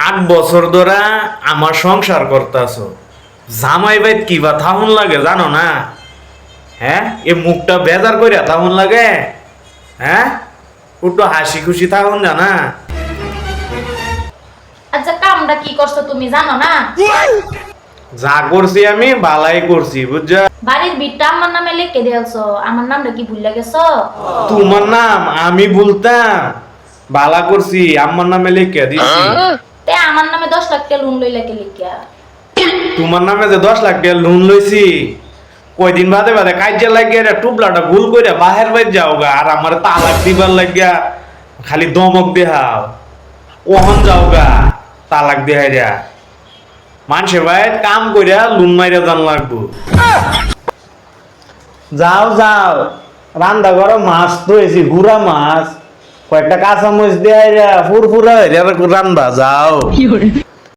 8 বছর ধরে আমার সংসার করতেছো, জামাই বাইত কি বা থামুন লাগে জানো না? হ্যাঁ, এ মুখটা বেজার কইরা থামুন লাগে। হ্যাঁ, একটু হাসি খুশি থাকুন জানা। আচ্ছা কামটা কি করছো তুমি জানো না? যা করছি আমি বালাই করছি বুঝছো। বাড়ির বিটটা আমার নামে লিখে দিয়েছো, আমার নামটা কি ভুলে গেছো? তোমার নাম আমি বলতাম, বালা করছি আমার নামে লিখে দিছি। তে আমার নামে 10 লাখ টাকা লোন লইলা কে লিখিয়া? তোমার নামে যে 10 লাখ টাকা লোন লইছি, কয়দিন বাদে বাদে কাজে লাগিয়ে টুপলাটা ভুল করে বাহের বাইর যাও গা, আর আমার তালাক দিবার লাগিয়া খালি দমক দেহাও। ওহন যাও গা, তালাক দেহাই যা মানুষের ভাই কাম কইরা লুন মাইরা জান লাগবো। যাও যাও, রান্না করো, মাছ ধরেছি গুড়া মাছ, কয়েকটা কাঁচা মরিচ দেয় ফুরফুরা রান্না যাও।